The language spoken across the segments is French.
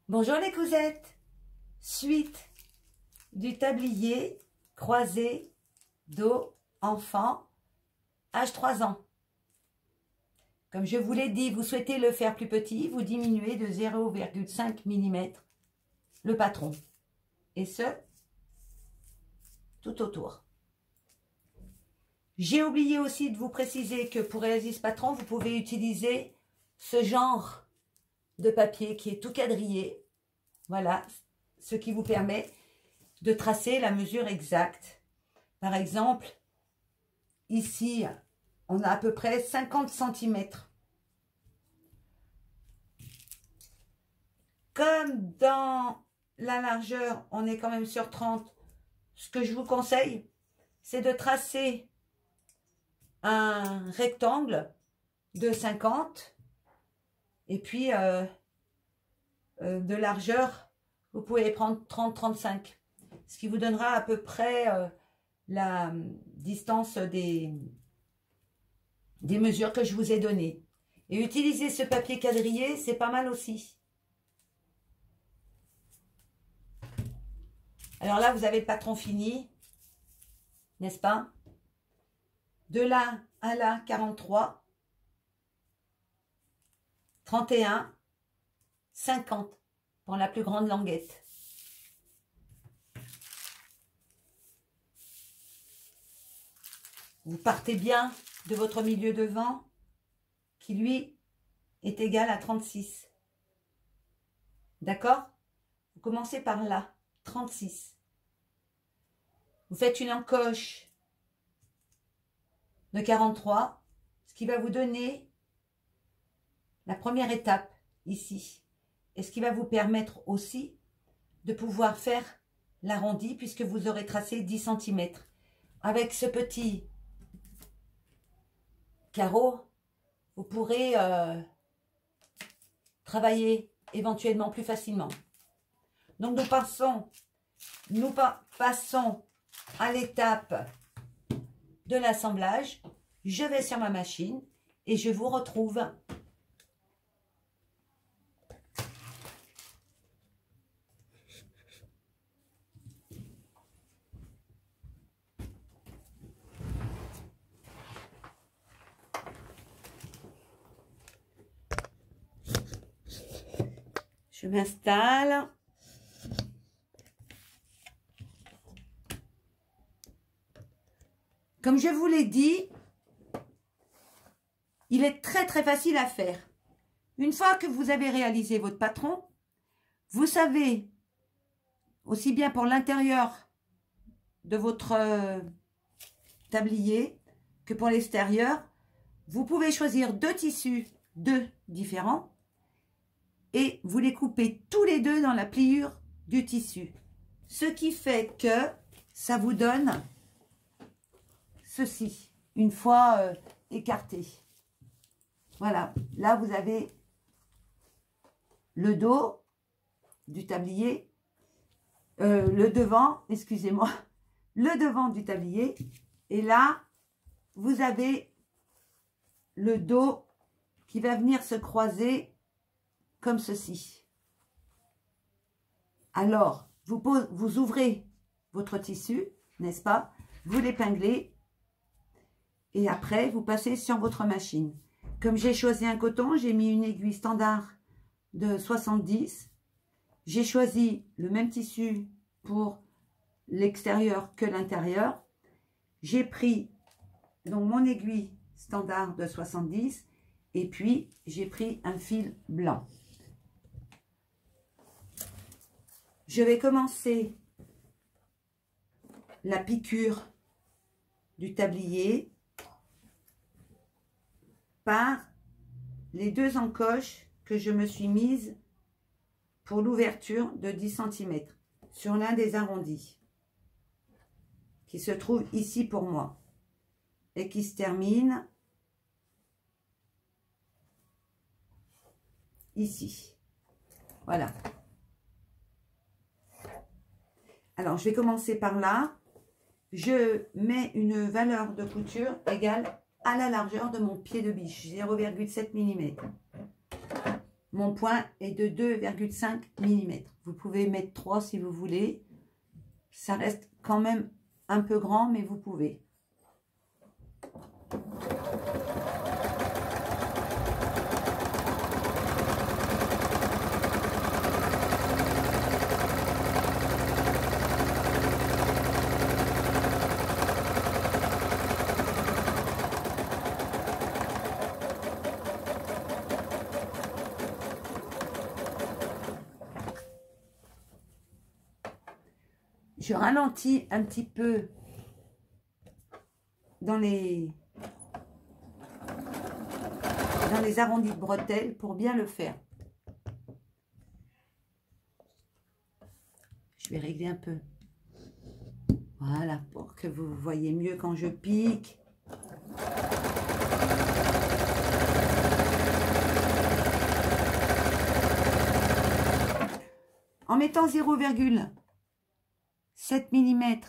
Bonjour les cousettes, suite du tablier croisé dos enfant âge 3 ans. Comme je vous l'ai dit, vous souhaitez le faire plus petit, vous diminuez de 0,5 mm le patron. Et ce, tout autour. J'ai oublié aussi de vous préciser que pour réaliser ce patron, vous pouvez utiliser ce genre de papier qui est tout quadrillé. Voilà, ce qui vous permet de tracer la mesure exacte. Par exemple, ici, on a à peu près 50 cm. Comme dans la largeur, on est quand même sur 30, ce que je vous conseille, c'est de tracer un rectangle de 50 et puis de largeur, vous pouvez prendre 30-35, ce qui vous donnera à peu près la distance des mesures que je vous ai données. Et utiliser ce papier quadrillé, c'est pas mal aussi. Alors là, vous avez le patron fini, n'est-ce pas? De là à là, 43, 31, 50 pour la plus grande languette. Vous partez bien de votre milieu de vent qui, lui, est égal à 36. D'accord? Vous commencez par là, 36. Vous faites une encoche de 43, ce qui va vous donner la première étape ici. Et ce qui va vous permettre aussi de pouvoir faire l'arrondi puisque vous aurez tracé 10 cm. Avec ce petit carreau, vous pourrez travailler éventuellement plus facilement. Donc nous passons à l'étape de l'assemblage. Je vais sur ma machine et je vous retrouve. Je m'installe. Comme je vous l'ai dit, il est très facile à faire. Une fois que vous avez réalisé votre patron, vous savez, aussi bien pour l'intérieur de votre tablier que pour l'extérieur, vous pouvez choisir deux tissus, deux différents, et vous les coupez tous les deux dans la pliure du tissu. Ce qui fait que ça vous donne ceci, une fois écarté. Voilà, là vous avez le dos du tablier, le devant, excusez-moi, le devant du tablier, et là vous avez le dos qui va venir se croiser comme ceci. Alors, vous ouvrez votre tissu, n'est-ce pas? Vous l'épinglez et après, vous passez sur votre machine. Comme j'ai choisi un coton, j'ai mis une aiguille standard de 70. J'ai choisi le même tissu pour l'extérieur que l'intérieur. J'ai pris donc mon aiguille standard de 70 et puis j'ai pris un fil blanc. Je vais commencer la piqûre du tablier par les deux encoches que je me suis mise pour l'ouverture de 10 cm sur l'un des arrondis qui se trouve ici pour moi et qui se termine ici. Voilà. Alors, je vais commencer par là. Je mets une valeur de couture égale à la largeur de mon pied de biche, 0,7 mm. Mon point est de 2,5 mm. Vous pouvez mettre 3 si vous voulez. Ça reste quand même un peu grand, mais vous pouvez. Je ralentis un petit peu dans les arrondis de bretelles pour bien le faire. Je vais régler un peu. Voilà, pour que vous voyez mieux quand je pique. En mettant 0,7 mm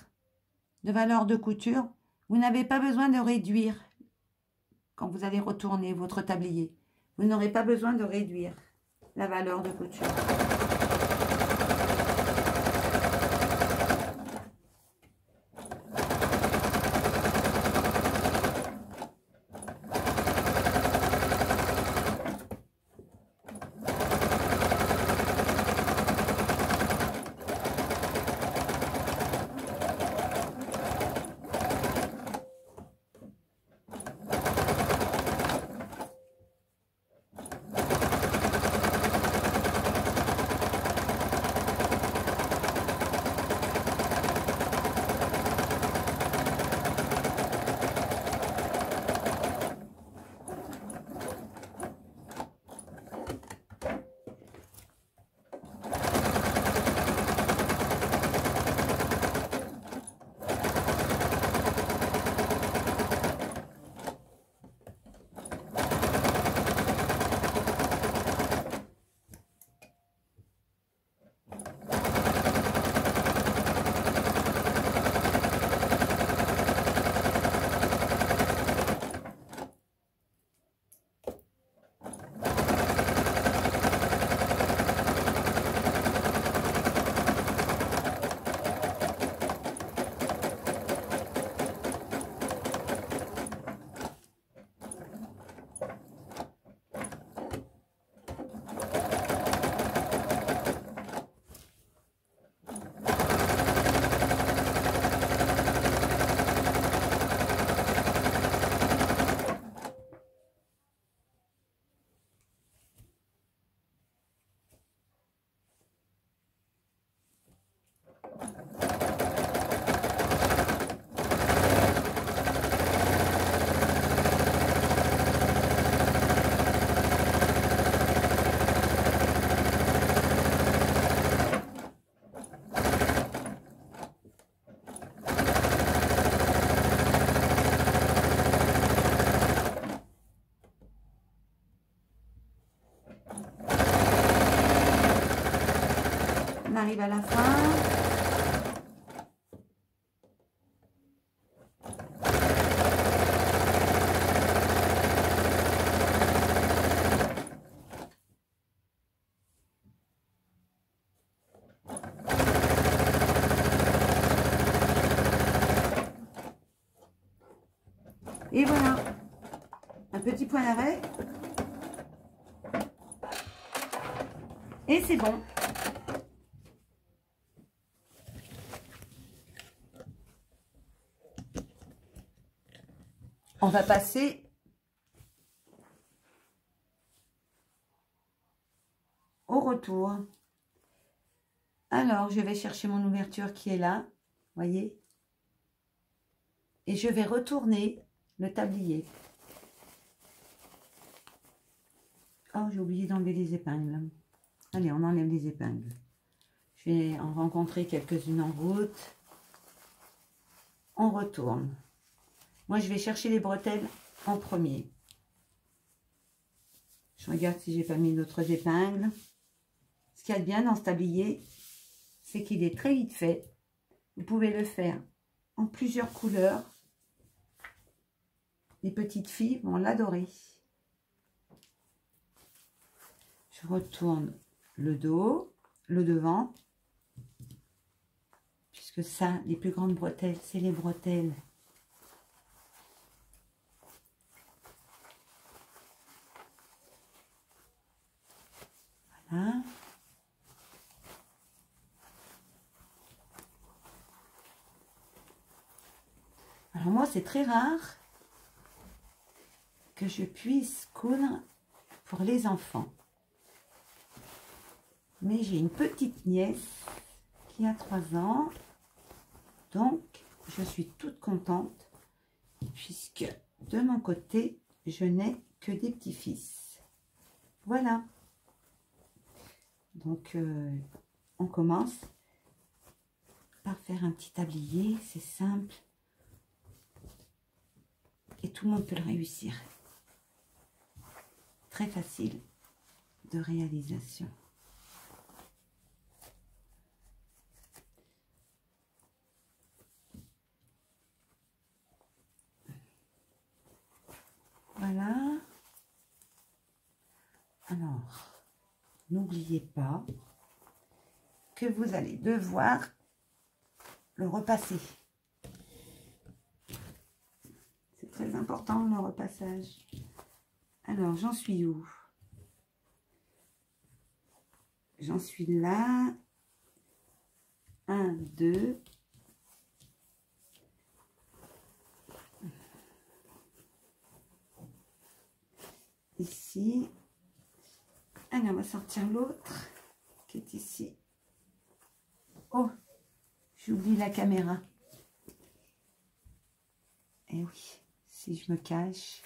de valeur de couture, vous n'avez pas besoin de réduire quand vous allez retourner votre tablier. Vous n'aurez pas besoin de réduire la valeur de couture. On arrive à la fin. Et voilà, un petit point d'arrêt. Et c'est bon. On va passer au retour. Alors, je vais chercher mon ouverture qui est là, voyez. Et je vais retourner le tablier. Oh, j'ai oublié d'enlever les épingles. Allez, on enlève les épingles. Je vais en rencontrer quelques-unes en route. On retourne. Moi, je vais chercher les bretelles en premier. Je regarde si j'ai pas mis d'autres épingles. Ce qu'il y a de bien dans ce tablier, c'est qu'il est très vite fait. Vous pouvez le faire en plusieurs couleurs. Les petites filles vont l'adorer. Je Je retourne le dos, le devant, puisque ça, les plus grandes bretelles, c'est les bretelles. Voilà. Alors moi, c'est très rare que je puisse coudre pour les enfants. Mais j'ai une petite nièce qui a 3 ans. Donc, je suis toute contente puisque de mon côté, je n'ai que des petits-fils. Voilà. Donc, on commence par faire un petit tablier. C'est simple. Et tout le monde peut le réussir. Très facile de réalisation. Voilà. Alors, n'oubliez pas que vous allez devoir le repasser. C'est très important le repassage. Alors, j'en suis où? J'en suis là. 1, 2. Ici. Allez, on va sortir l'autre qui est ici. Oh, j'oublie la caméra. Eh oui, si je me cache,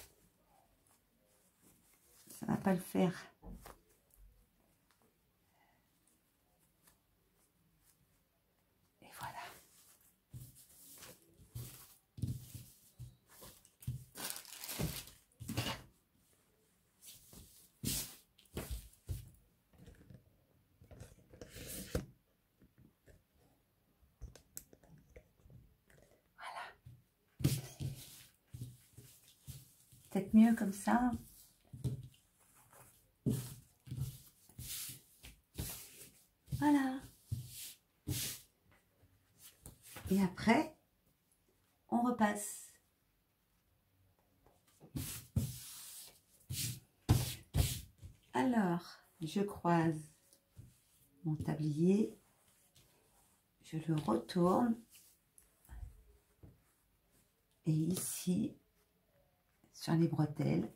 ça va pas le faire. Et voilà. Peut-être mieux comme ça. Voilà. Et après, on repasse. Alors, je croise mon tablier. Je le retourne. Et ici, sur les bretelles,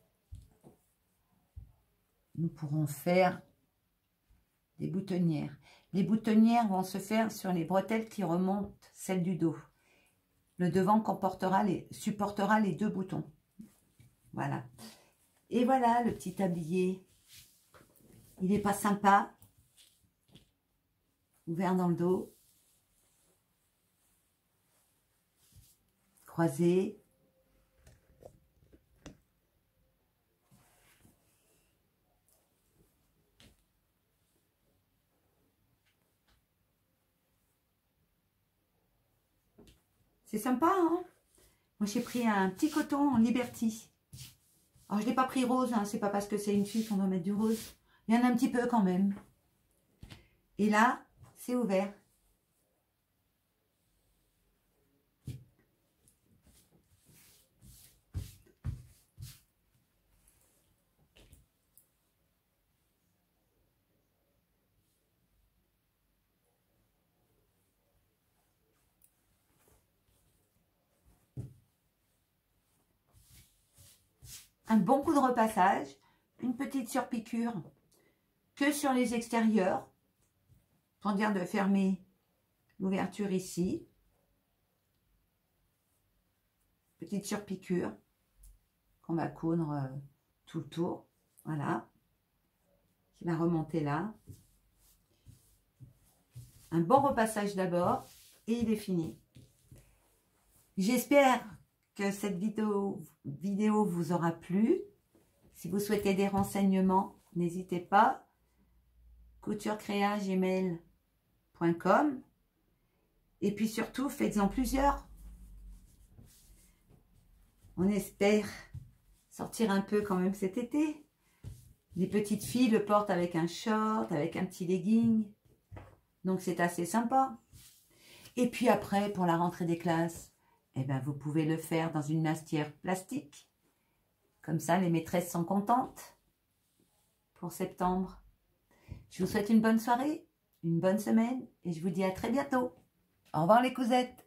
nous pourrons faire des boutonnières. Les boutonnières vont se faire sur les bretelles qui remontent celles du dos. Le devant supportera les 2 boutons. Voilà. Et voilà le petit tablier. Il n'est pas sympa. Ouvert dans le dos. Croisé. C'est sympa, hein? Moi, j'ai pris un petit coton en Liberty. Alors, je ne l'ai pas pris rose, hein. C'est pas parce que c'est une fille qu'on doit mettre du rose. Il y en a un petit peu quand même. Et là, c'est ouvert. Un bon coup de repassage, une petite surpiqûre que sur les extérieurs, pour dire de fermer l'ouverture ici. Petite surpiqûre qu'on va coudre tout le tour, voilà, qui va remonter là. Un bon repassage d'abord et il est fini. J'espère que cette vidéo vous aura plu. Si vous souhaitez des renseignements, n'hésitez pas. couturecrea@gmail.com. Et puis surtout, faites-en plusieurs. On espère sortir un peu quand même cet été. Les petites filles le portent avec un short, avec un petit legging. Donc c'est assez sympa. Et puis après, pour la rentrée des classes, eh ben, vous pouvez le faire dans une mastière plastique. Comme ça, les maîtresses sont contentes pour septembre. Je vous souhaite une bonne soirée, une bonne semaine et je vous dis à très bientôt. Au revoir les cousettes.